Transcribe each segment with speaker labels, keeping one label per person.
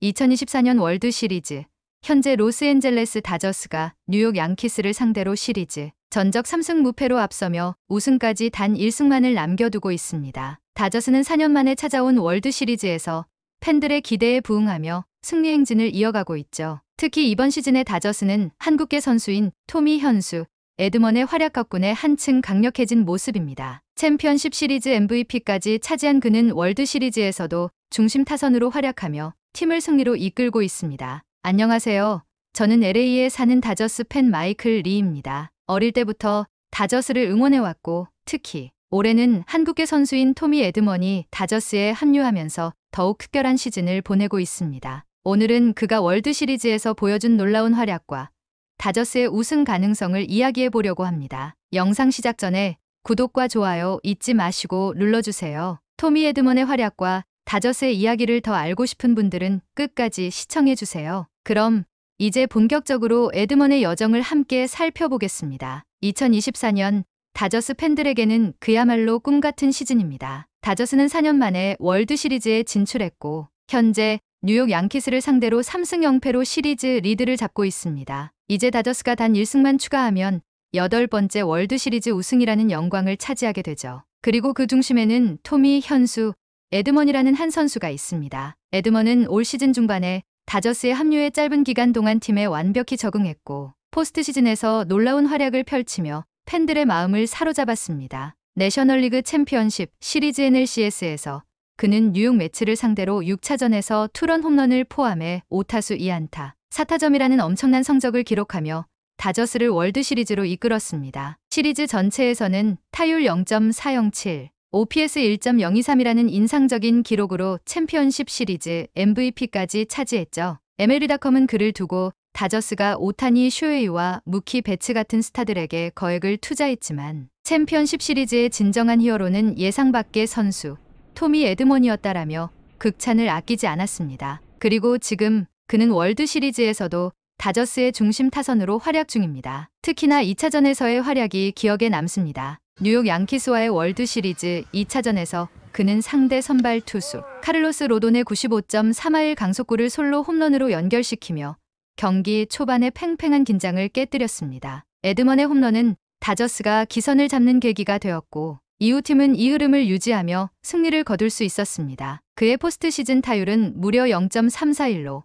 Speaker 1: 2024년 월드 시리즈. 현재 로스앤젤레스 다저스가 뉴욕 양키스를 상대로 시리즈 전적 3승 무패로 앞서며 우승까지 단 1승만을 남겨두고 있습니다. 다저스는 4년 만에 찾아온 월드 시리즈에서 팬들의 기대에 부응하며 승리 행진을 이어가고 있죠. 특히 이번 시즌의 다저스는 한국계 선수인 토미 현수, 에드먼의 활약 덕분에 한층 강력해진 모습입니다. 챔피언십 시리즈 MVP까지 차지한 그는 월드 시리즈에서도 중심 타선으로 활약하며 팀을 승리로 이끌고 있습니다. 안녕하세요. 저는 LA에 사는 다저스 팬 마이클 리입니다. 어릴 때부터 다저스를 응원해왔고 특히 올해는 한국계 선수인 토미 에드먼이 다저스에 합류하면서 더욱 특별한 시즌을 보내고 있습니다. 오늘은 그가 월드 시리즈에서 보여준 놀라운 활약과 다저스의 우승 가능성을 이야기해 보려고 합니다. 영상 시작 전에 구독과 좋아요 잊지 마시고 눌러주세요. 토미 에드먼의 활약과 다저스의 이야기를 더 알고 싶은 분들은 끝까지 시청해주세요. 그럼 이제 본격적으로 에드먼의 여정을 함께 살펴보겠습니다. 2024년 다저스 팬들에게는 그야말로 꿈같은 시즌입니다. 다저스는 4년 만에 월드 시리즈에 진출했고 현재 뉴욕 양키스를 상대로 3승 0패로 시리즈 리드를 잡고 있습니다. 이제 다저스가 단 1승만 추가하면 8번째 월드 시리즈 우승이라는 영광을 차지하게 되죠. 그리고 그 중심에는 토미 현수, 에드먼이라는 한 선수가 있습니다. 에드먼은 올 시즌 중반에 다저스에 합류해 짧은 기간 동안 팀에 완벽히 적응했고 포스트 시즌에서 놀라운 활약을 펼치며 팬들의 마음을 사로잡았습니다. 내셔널리그 챔피언십 시리즈 NLCS에서 그는 뉴욕 매츠를 상대로 6차전에서 투런 홈런을 포함해 5타수 2안타, 4타점이라는 엄청난 성적을 기록하며 다저스를 월드 시리즈로 이끌었습니다. 시리즈 전체에서는 타율 0.407, OPS 1.023이라는 인상적인 기록으로 챔피언십 시리즈 MVP까지 차지했죠. MLB.com은 그를 두고 다저스가 오타니 쇼헤이와 무키 베츠 같은 스타들에게 거액을 투자했지만 챔피언십 시리즈의 진정한 히어로는 예상 밖의 선수 토미 에드먼이었다라며 극찬을 아끼지 않았습니다. 그리고 지금 그는 월드 시리즈에서도 다저스의 중심 타선으로 활약 중입니다. 특히나 2차전에서의 활약이 기억에 남습니다. 뉴욕 양키스와의 월드 시리즈 2차전에서 그는 상대 선발 투수 카를로스 로돈의 95.3마일 강속구를 솔로 홈런으로 연결시키며 경기 초반의 팽팽한 긴장을 깨뜨렸습니다. 에드먼의 홈런은 다저스가 기선을 잡는 계기가 되었고 이후 팀은 이 흐름을 유지하며 승리를 거둘 수 있었습니다. 그의 포스트 시즌 타율은 무려 0.341로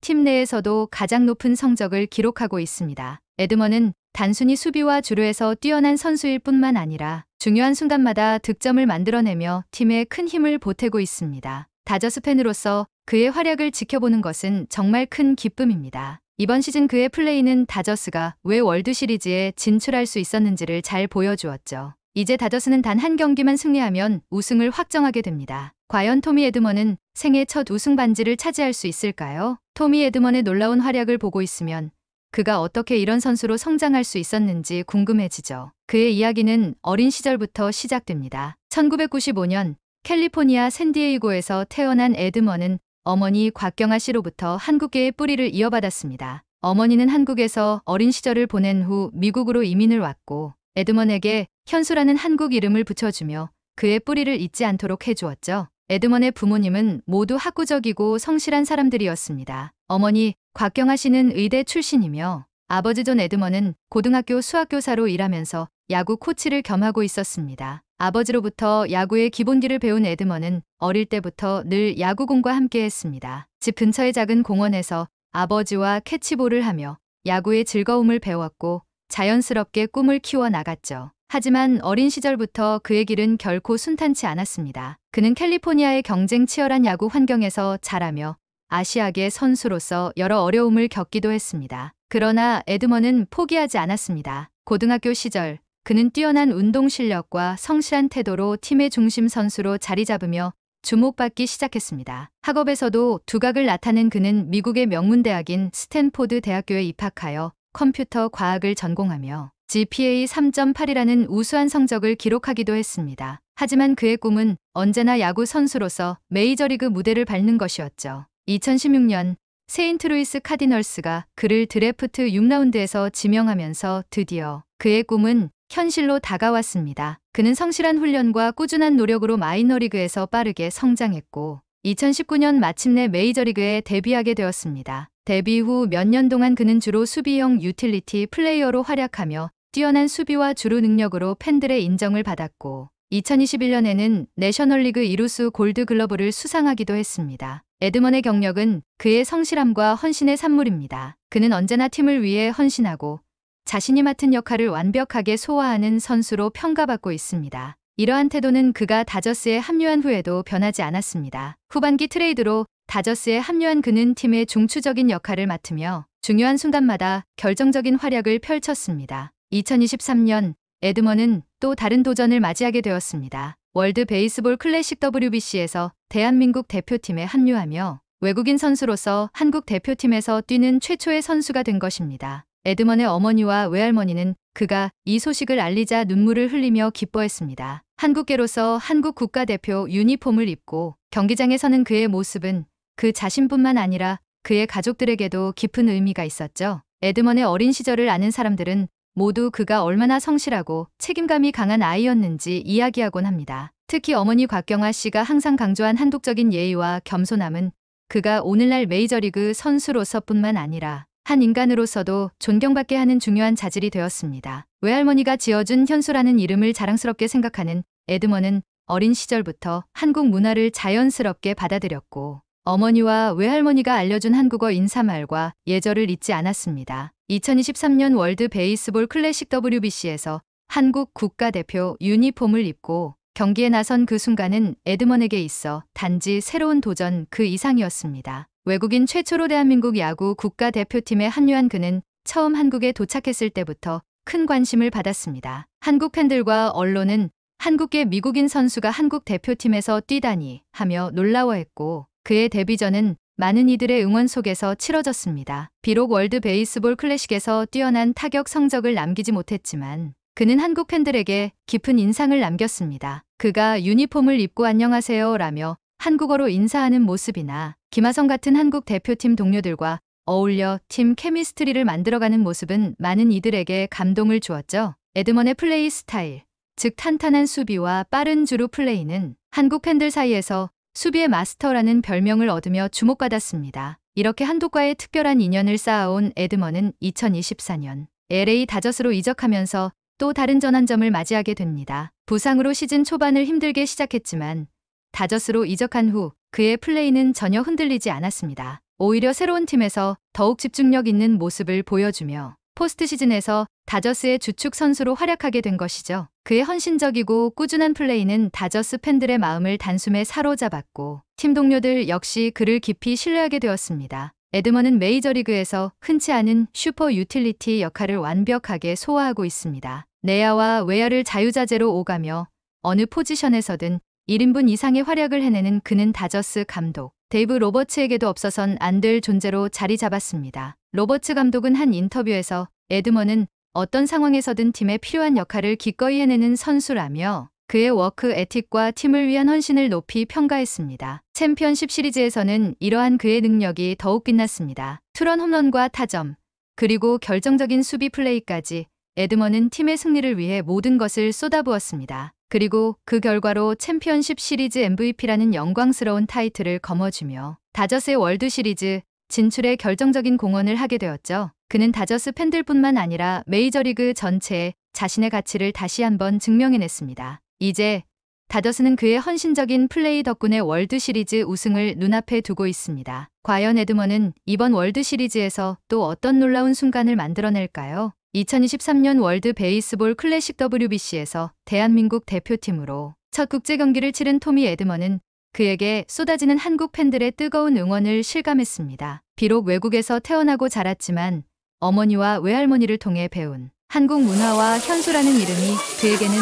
Speaker 1: 팀 내에서도 가장 높은 성적을 기록하고 있습니다. 에드먼은 단순히 수비와 주루에서 뛰어난 선수일 뿐만 아니라 중요한 순간마다 득점을 만들어내며 팀에 큰 힘을 보태고 있습니다. 다저스 팬으로서 그의 활약을 지켜보는 것은 정말 큰 기쁨입니다. 이번 시즌 그의 플레이는 다저스가 왜 월드 시리즈에 진출할 수 있었는지를 잘 보여주었죠. 이제 다저스는 단 한 경기만 승리하면 우승을 확정하게 됩니다. 과연 토미 에드먼은 생애 첫 우승 반지를 차지할 수 있을까요? 토미 에드먼의 놀라운 활약을 보고 있으면 그가 어떻게 이런 선수로 성장할 수 있었는지 궁금해지죠. 그의 이야기는 어린 시절부터 시작됩니다. 1995년 캘리포니아 샌디에이고에서 태어난 에드먼은 어머니 곽경아 씨로부터 한국계의 뿌리를 이어받았습니다. 어머니는 한국에서 어린 시절을 보낸 후 미국으로 이민을 왔고 에드먼에게 현수라는 한국 이름을 붙여주며 그의 뿌리를 잊지 않도록 해주었죠. 에드먼의 부모님은 모두 학구적이고 성실한 사람들이었습니다. 어머니 곽경아 씨는 의대 출신이며 아버지 존 에드먼은 고등학교 수학교사로 일하면서 야구 코치를 겸하고 있었습니다. 아버지로부터 야구의 기본기를 배운 에드먼은 어릴 때부터 늘 야구공과 함께했습니다. 집 근처의 작은 공원에서 아버지와 캐치볼을 하며 야구의 즐거움을 배웠고 자연스럽게 꿈을 키워 나갔죠. 하지만 어린 시절부터 그의 길은 결코 순탄치 않았습니다. 그는 캘리포니아의 경쟁 치열한 야구 환경에서 자라며 아시아계 선수로서 여러 어려움을 겪기도 했습니다. 그러나 에드먼은 포기하지 않았습니다. 고등학교 시절 그는 뛰어난 운동 실력과 성실한 태도로 팀의 중심 선수로 자리 잡으며 주목받기 시작했습니다. 학업에서도 두각을 나타낸 그는 미국의 명문대학인 스탠포드 대학교에 입학하여 컴퓨터 과학을 전공하며 GPA 3.8이라는 우수한 성적을 기록하기도 했습니다. 하지만 그의 꿈은 언제나 야구 선수로서 메이저리그 무대를 밟는 것이었죠. 2016년 세인트루이스 카디널스가 그를 드래프트 6라운드에서 지명하면서 드디어 그의 꿈은 현실로 다가왔습니다. 그는 성실한 훈련과 꾸준한 노력으로 마이너리그에서 빠르게 성장했고 2019년 마침내 메이저리그에 데뷔하게 되었습니다. 데뷔 후 몇 년 동안 그는 주로 수비형 유틸리티 플레이어로 활약하며 뛰어난 수비와 주루 능력으로 팬들의 인정을 받았고 2021년에는 내셔널리그 이루수 골드글러브를 수상하기도 했습니다. 에드먼의 경력은 그의 성실함과 헌신의 산물입니다. 그는 언제나 팀을 위해 헌신하고 자신이 맡은 역할을 완벽하게 소화하는 선수로 평가받고 있습니다. 이러한 태도는 그가 다저스에 합류한 후에도 변하지 않았습니다. 후반기 트레이드로 다저스에 합류한 그는 팀의 중추적인 역할을 맡으며 중요한 순간마다 결정적인 활약을 펼쳤습니다. 2023년 에드먼은 또 다른 도전을 맞이하게 되었습니다. 월드 베이스볼 클래식 WBC에서 대한민국 대표팀에 합류하며 외국인 선수로서 한국 대표팀에서 뛰는 최초의 선수가 된 것입니다. 에드먼의 어머니와 외할머니는 그가 이 소식을 알리자 눈물을 흘리며 기뻐했습니다. 한국계로서 한국 국가대표 유니폼을 입고 경기장에 서는 그의 모습은 그 자신뿐만 아니라 그의 가족들에게도 깊은 의미가 있었죠. 에드먼의 어린 시절을 아는 사람들은 모두 그가 얼마나 성실하고 책임감이 강한 아이였는지 이야기하곤 합니다. 특히 어머니 곽경아 씨가 항상 강조한 한국적인 예의와 겸손함은 그가 오늘날 메이저리그 선수로서뿐만 아니라 한 인간으로서도 존경받게 하는 중요한 자질이 되었습니다. 외할머니가 지어준 현수라는 이름을 자랑스럽게 생각하는 에드먼은 어린 시절부터 한국 문화를 자연스럽게 받아들였고 어머니와 외할머니가 알려준 한국어 인사말과 예절을 잊지 않았습니다. 2023년 월드 베이스볼 클래식 WBC에서 한국 국가대표 유니폼을 입고 경기에 나선 그 순간은 에드먼에게 있어 단지 새로운 도전 그 이상이었습니다. 외국인 최초로 대한민국 야구 국가대표팀에 합류한 그는 처음 한국에 도착했을 때부터 큰 관심을 받았습니다. 한국 팬들과 언론은 한국계 미국인 선수가 한국 대표팀에서 뛰다니 하며 놀라워했고 그의 데뷔전은 많은 이들의 응원 속에서 치러졌습니다. 비록 월드 베이스볼 클래식에서 뛰어난 타격 성적을 남기지 못했지만 그는 한국 팬들에게 깊은 인상을 남겼습니다. 그가 유니폼을 입고 안녕하세요 라며 한국어로 인사하는 모습이나 김하성 같은 한국 대표팀 동료들과 어울려 팀 케미스트리를 만들어가는 모습은 많은 이들에게 감동을 주었죠. 에드먼의 플레이 스타일, 즉 탄탄한 수비와 빠른 주루 플레이는 한국 팬들 사이에서 수비의 마스터라는 별명을 얻으며 주목받았습니다. 이렇게 한국과의 특별한 인연을 쌓아온 에드먼은 2024년 LA 다저스로 이적하면서 또 다른 전환점을 맞이하게 됩니다. 부상으로 시즌 초반을 힘들게 시작했지만 다저스로 이적한 후 그의 플레이는 전혀 흔들리지 않았습니다. 오히려 새로운 팀에서 더욱 집중력 있는 모습을 보여주며 포스트 시즌에서 다저스의 주축 선수로 활약하게 된 것이죠. 그의 헌신적이고 꾸준한 플레이는 다저스 팬들의 마음을 단숨에 사로잡았고 팀 동료들 역시 그를 깊이 신뢰하게 되었습니다. 에드먼은 메이저리그에서 흔치 않은 슈퍼 유틸리티 역할을 완벽하게 소화하고 있습니다. 내야와 외야를 자유자재로 오가며 어느 포지션에서든 1인분 이상의 활약을 해내는 그는 다저스 감독 데이브 로버츠에게도 없어선 안 될 존재로 자리 잡았습니다. 로버츠 감독은 한 인터뷰에서 에드먼은 어떤 상황에서든 팀에 필요한 역할을 기꺼이 해내는 선수라며 그의 워크 에틱과 팀을 위한 헌신을 높이 평가했습니다. 챔피언십 시리즈에서는 이러한 그의 능력이 더욱 빛났습니다. 투런 홈런과 타점, 그리고 결정적인 수비 플레이까지 에드먼은 팀의 승리를 위해 모든 것을 쏟아부었습니다. 그리고 그 결과로 챔피언십 시리즈 MVP라는 영광스러운 타이틀을 거머쥐며 다저스의 월드 시리즈 진출에 결정적인 공헌을 하게 되었죠. 그는 다저스 팬들뿐만 아니라 메이저리그 전체에 자신의 가치를 다시 한번 증명해냈습니다. 이제 다저스는 그의 헌신적인 플레이 덕분에 월드 시리즈 우승을 눈앞에 두고 있습니다. 과연 에드먼은 이번 월드 시리즈에서 또 어떤 놀라운 순간을 만들어낼까요? 2023년 월드 베이스볼 클래식 WBC에서 대한민국 대표팀으로 첫 국제 경기를 치른 토미 에드먼은 그에게 쏟아지는 한국 팬들의 뜨거운 응원을 실감했습니다. 비록 외국에서 태어나고 자랐지만 어머니와 외할머니를 통해 배운 한국 문화와 현수라는 이름이 그에게는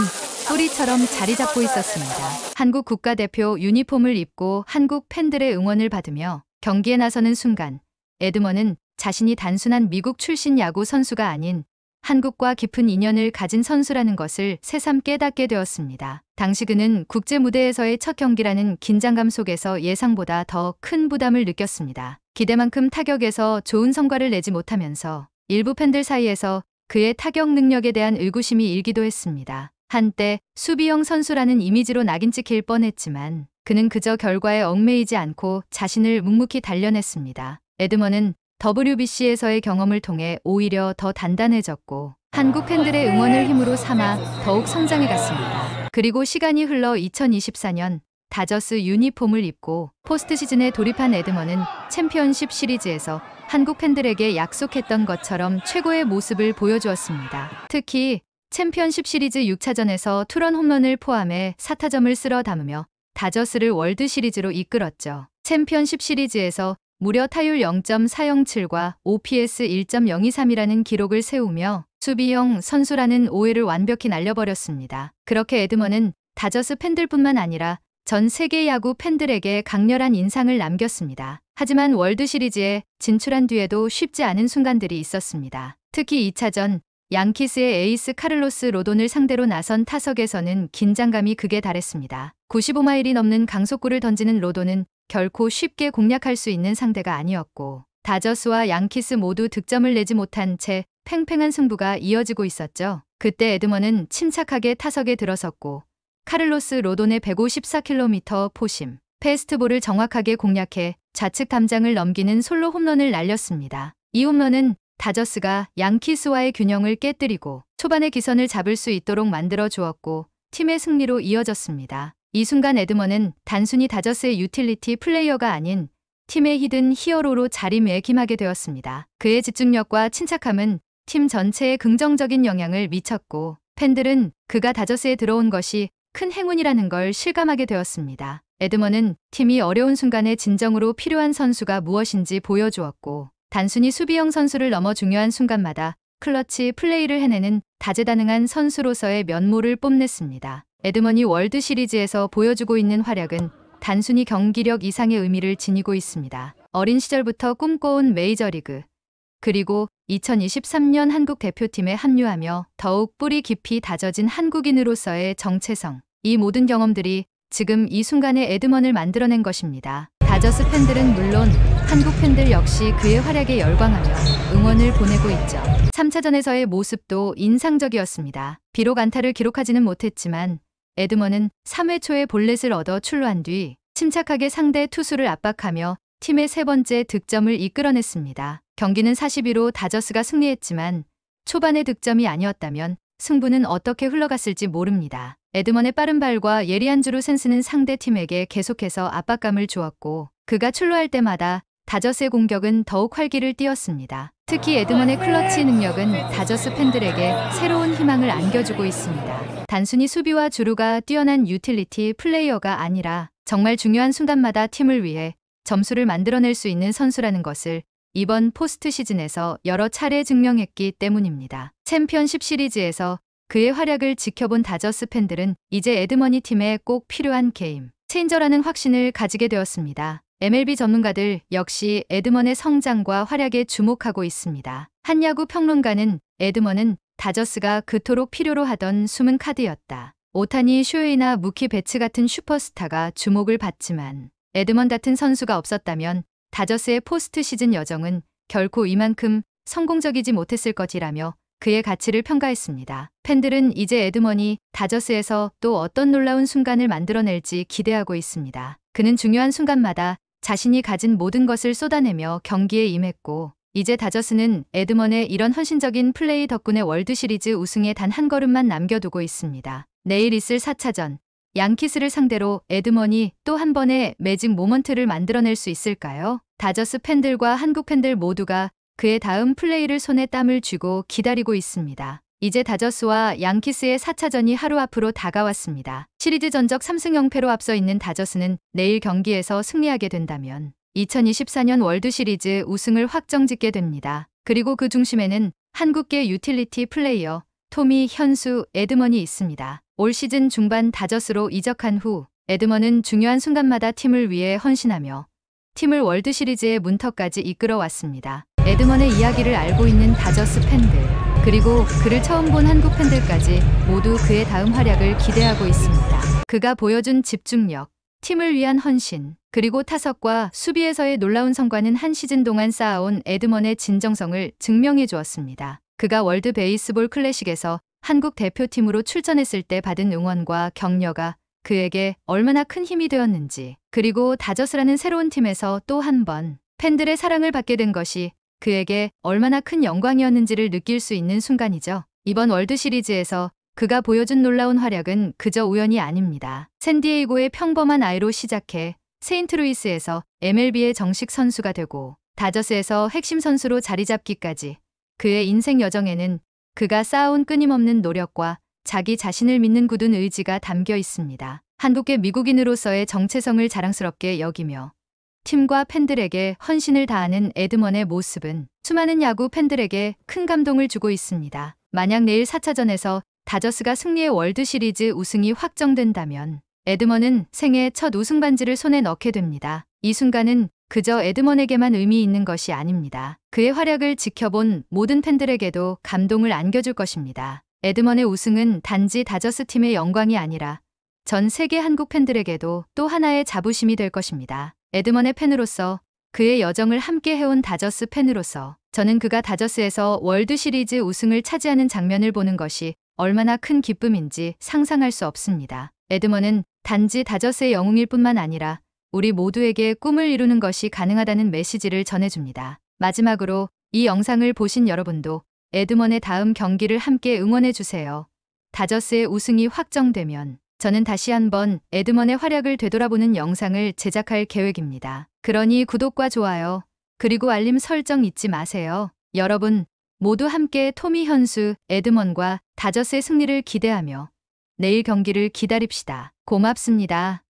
Speaker 1: 뿌리처럼 자리 잡고 있었습니다. 한국 국가대표 유니폼을 입고 한국 팬들의 응원을 받으며 경기에 나서는 순간 에드먼은 자신이 단순한 미국 출신 야구 선수가 아닌 한국과 깊은 인연을 가진 선수라는 것을 새삼 깨닫게 되었습니다. 당시 그는 국제 무대에서의 첫 경기라는 긴장감 속에서 예상보다 더 큰 부담을 느꼈습니다. 기대만큼 타격에서 좋은 성과를 내지 못하면서 일부 팬들 사이에서 그의 타격 능력에 대한 의구심이 일기도 했습니다. 한때 수비형 선수라는 이미지로 낙인 찍힐 뻔했지만 그는 그저 결과에 얽매이지 않고 자신을 묵묵히 단련했습니다. 에드먼은 WBC에서의 경험을 통해 오히려 더 단단해졌고 한국 팬들의 응원을 힘으로 삼아 더욱 성장해 갔습니다. 그리고 시간이 흘러 2024년 다저스 유니폼을 입고 포스트 시즌에 돌입한 에드먼은 챔피언십 시리즈에서 한국 팬들에게 약속했던 것처럼 최고의 모습을 보여주었습니다. 특히 챔피언십 시리즈 6차전에서 투런 홈런을 포함해 4타점을 쓸어 담으며 다저스를 월드 시리즈로 이끌었죠. 챔피언십 시리즈에서 무려 타율 0.407과 OPS 1.023이라는 기록을 세우며 수비형 선수라는 오해를 완벽히 날려버렸습니다. 그렇게 에드먼은 다저스 팬들뿐만 아니라 전 세계 야구 팬들에게 강렬한 인상을 남겼습니다. 하지만 월드 시리즈에 진출한 뒤에도 쉽지 않은 순간들이 있었습니다. 특히 2차전 양키스의 에이스 카를로스 로돈을 상대로 나선 타석에서는 긴장감이 극에 달했습니다. 95마일이 넘는 강속구를 던지는 로돈은 결코 쉽게 공략할 수 있는 상대가 아니었고 다저스와 양키스 모두 득점을 내지 못한 채 팽팽한 승부가 이어지고 있었죠. 그때 에드먼은 침착하게 타석에 들어섰고 카를로스 로돈의 154km 포심, 패스트볼을 정확하게 공략해 좌측 담장을 넘기는 솔로 홈런을 날렸습니다. 이 홈런은 다저스가 양키스와의 균형을 깨뜨리고 초반의 기선을 잡을 수 있도록 만들어 주었고 팀의 승리로 이어졌습니다. 이 순간 에드먼은 단순히 다저스의 유틸리티 플레이어가 아닌 팀의 히든 히어로로 자리매김하게 되었습니다. 그의 집중력과 침착함은 팀 전체에 긍정적인 영향을 미쳤고 팬들은 그가 다저스에 들어온 것이 큰 행운이라는 걸 실감하게 되었습니다. 에드먼은 팀이 어려운 순간에 진정으로 필요한 선수가 무엇인지 보여주었고 단순히 수비형 선수를 넘어 중요한 순간마다 클러치 플레이를 해내는 다재다능한 선수로서의 면모를 뽐냈습니다. 에드먼이 월드 시리즈에서 보여주고 있는 활약은 단순히 경기력 이상의 의미를 지니고 있습니다. 어린 시절부터 꿈꿔온 메이저리그, 그리고 2023년 한국 대표팀에 합류하며 더욱 뿌리 깊이 다져진 한국인으로서의 정체성, 이 모든 경험들이 지금 이 순간의 에드먼을 만들어낸 것입니다. 다저스 팬들은 물론 한국 팬들 역시 그의 활약에 열광하며 응원을 보내고 있죠. 3차전에서의 모습도 인상적이었습니다. 비록 안타를 기록하지는 못했지만 에드먼은 3회 초에 볼넷을 얻어 출루한 뒤 침착하게 상대 투수를 압박하며 팀의 세 번째 득점을 이끌어냈습니다. 경기는 42로 다저스가 승리했지만 초반의 득점이 아니었다면 승부는 어떻게 흘러갔을지 모릅니다. 에드먼의 빠른 발과 예리한 주루 센스는 상대 팀에게 계속해서 압박감을 주었고 그가 출루할 때마다 다저스의 공격은 더욱 활기를 띠었습니다. 특히 에드먼의 클러치 능력은 다저스 팬들에게 새로운 희망을 안겨주고 있습니다. 단순히 수비와 주루가 뛰어난 유틸리티 플레이어가 아니라 정말 중요한 순간마다 팀을 위해 점수를 만들어낼 수 있는 선수라는 것을 이번 포스트 시즌에서 여러 차례 증명했기 때문입니다. 챔피언십 시리즈에서 그의 활약을 지켜본 다저스 팬들은 이제 에드먼이 팀에 꼭 필요한 게임 체인저라는 확신을 가지게 되었습니다. MLB 전문가들 역시 에드먼의 성장과 활약에 주목하고 있습니다. 한 야구 평론가는 에드먼은 다저스가 그토록 필요로 하던 숨은 카드였다. 오타니 쇼헤이나 무키 베츠 같은 슈퍼스타가 주목을 받지만 에드먼 같은 선수가 없었다면 다저스의 포스트 시즌 여정은 결코 이만큼 성공적이지 못했을 것이라며 그의 가치를 평가했습니다. 팬들은 이제 에드먼이 다저스에서 또 어떤 놀라운 순간을 만들어낼지 기대하고 있습니다. 그는 중요한 순간마다 자신이 가진 모든 것을 쏟아내며 경기에 임했고 이제 다저스는 에드먼의 이런 헌신적인 플레이 덕분에 월드 시리즈 우승에 단 한 걸음만 남겨두고 있습니다. 내일 있을 4차전 양키스를 상대로 에드먼이 또 한 번의 매직 모먼트를 만들어낼 수 있을까요? 다저스 팬들과 한국 팬들 모두가 그의 다음 플레이를 손에 땀을 쥐고 기다리고 있습니다. 이제 다저스와 양키스의 4차전이 하루 앞으로 다가왔습니다. 시리즈 전적 3승 0패로 앞서 있는 다저스는 내일 경기에서 승리하게 된다면 2024년 월드 시리즈 우승을 확정짓게 됩니다. 그리고 그 중심에는 한국계 유틸리티 플레이어 토미 현수 에드먼이 있습니다. 올 시즌 중반 다저스로 이적한 후 에드먼은 중요한 순간마다 팀을 위해 헌신하며 팀을 월드 시리즈의 문턱까지 이끌어왔습니다. 에드먼의 이야기를 알고 있는 다저스 팬들, 그리고 그를 처음 본 한국 팬들까지 모두 그의 다음 활약을 기대하고 있습니다. 그가 보여준 집중력, 팀을 위한 헌신, 그리고 타석과 수비에서의 놀라운 성과는 한 시즌 동안 쌓아온 에드먼의 진정성을 증명해 주었습니다. 그가 월드 베이스볼 클래식에서 한국 대표팀으로 출전했을 때 받은 응원과 격려가 그에게 얼마나 큰 힘이 되었는지, 그리고 다저스라는 새로운 팀에서 또 한 번 팬들의 사랑을 받게 된 것이 그에게 얼마나 큰 영광이었는지를 느낄 수 있는 순간이죠. 이번 월드 시리즈에서 그가 보여준 놀라운 활약은 그저 우연이 아닙니다. 샌디에이고의 평범한 아이로 시작해 세인트루이스에서 MLB의 정식 선수가 되고 다저스에서 핵심 선수로 자리 잡기까지 그의 인생 여정에는 그가 쌓아온 끊임없는 노력과 자기 자신을 믿는 굳은 의지가 담겨 있습니다. 한국계 미국인으로서의 정체성을 자랑스럽게 여기며 팀과 팬들에게 헌신을 다하는 에드먼의 모습은 수많은 야구 팬들에게 큰 감동을 주고 있습니다. 만약 내일 4차전에서 다저스가 승리의 월드 시리즈 우승이 확정된다면 에드먼은 생애 첫 우승 반지를 손에 넣게 됩니다. 이 순간은 그저 에드먼에게만 의미 있는 것이 아닙니다. 그의 활약을 지켜본 모든 팬들에게도 감동을 안겨줄 것입니다. 에드먼의 우승은 단지 다저스 팀의 영광이 아니라 전 세계 한국 팬들에게도 또 하나의 자부심이 될 것입니다. 에드먼의 팬으로서, 그의 여정을 함께 해온 다저스 팬으로서 저는 그가 다저스에서 월드 시리즈 우승을 차지하는 장면을 보는 것이 얼마나 큰 기쁨인지 상상할 수 없습니다. 에드먼은 단지 다저스의 영웅일 뿐만 아니라 우리 모두에게 꿈을 이루는 것이 가능하다는 메시지를 전해줍니다. 마지막으로 이 영상을 보신 여러분도 에드먼의 다음 경기를 함께 응원해주세요. 다저스의 우승이 확정되면 저는 다시 한번 에드먼의 활약을 되돌아보는 영상을 제작할 계획입니다. 그러니 구독과 좋아요, 그리고 알림 설정 잊지 마세요. 여러분 모두 함께 토미 현수, 에드먼과 다저스의 승리를 기대하며 내일 경기를 기다립시다. 고맙습니다.